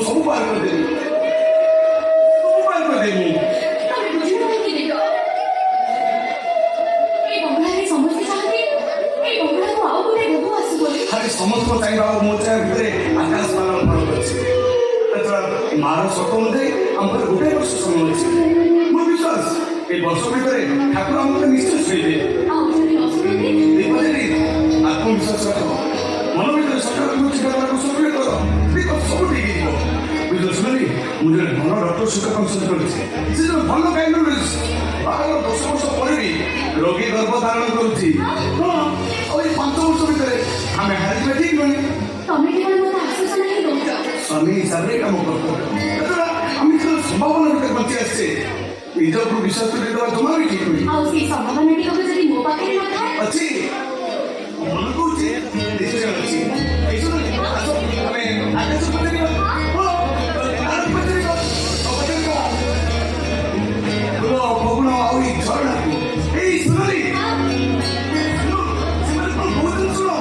सब पार कर देबी सब पार कर देबी तमे बुझिनो कि देखो ए बंगला रे समझते चाहते ए बंगला को आओ बोले बोबो आसु बोले खाली समस्त को चाहिए बाबू मोचा भितरे आकाश पालन कर अछि ततरा मार सत अनुसार हमर गोटे वर्ष समय अछि मोर विश्वास ए वर्ष भितरे ठाकुर हमके निश्चय छुइबे आओ जने असुरे देखले आत्मविश्वास रखो मन भितर सकारात्मक चिंता को सक्रिय करो देखो सब ठीक हो बुझलो सुनली मुझे मन डॉक्टर सुखा कंसल्ट करछि से जो भल काइंड ऑफ बाहर 10 वर्ष ପରେ भी रोगी गर्भ धारण करूछि हां ओई 5 वर्ष भितरे हमें हेल्थ में ठीक नहीं तमे केवल मत आश्वासन नहीं दउछ स्वामी हिसाब रे काम करतो ततरा हम तो संभावना भितर बंची आछे निज पर विश्वास कर देवा जमा भी ठीक नहीं आओ से संभावना टी को जदी मो पाखे न थाए अछि मन को जे निश्चय अछि ऐसो आसो हमें आगे से पते नहीं हो आर पते नहीं बोलो भगवान आउरी झरना ए सुनली सुनो सिमर को बहुत सुनो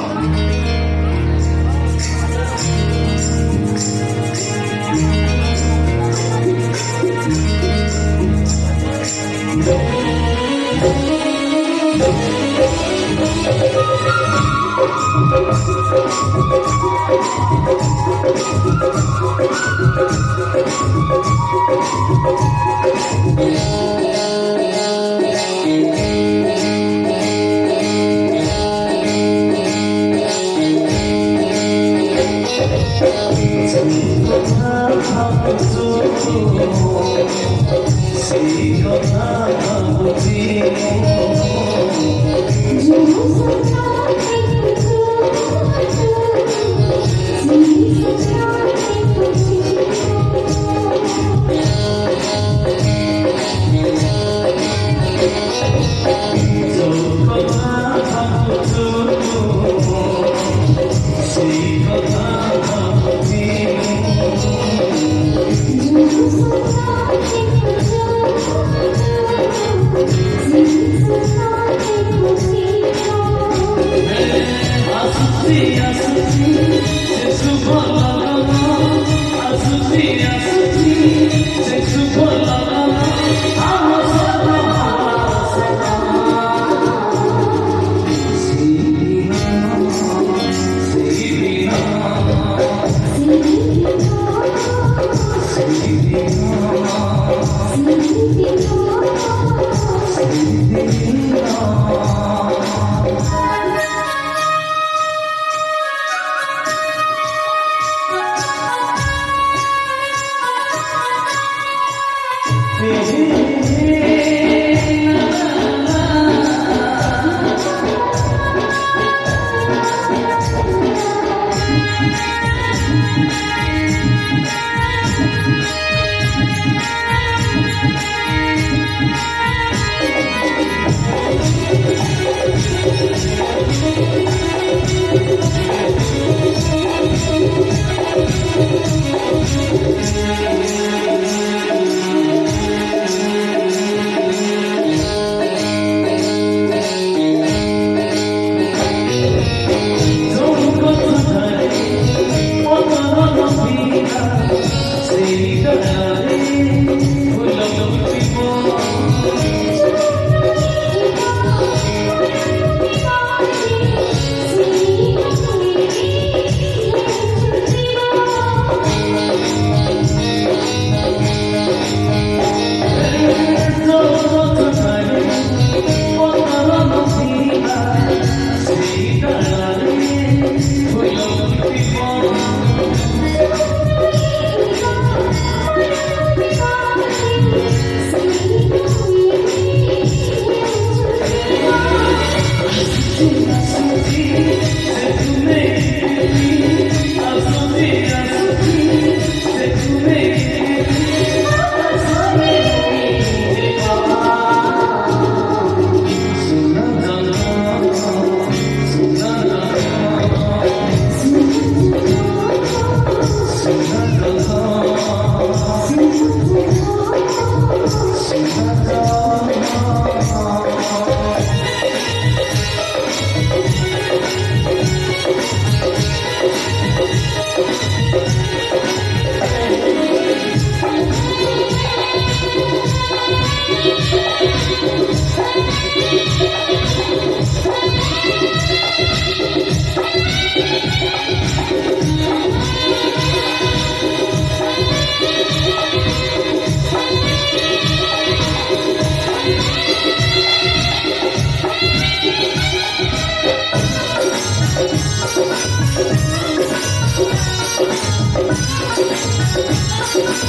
Thank you.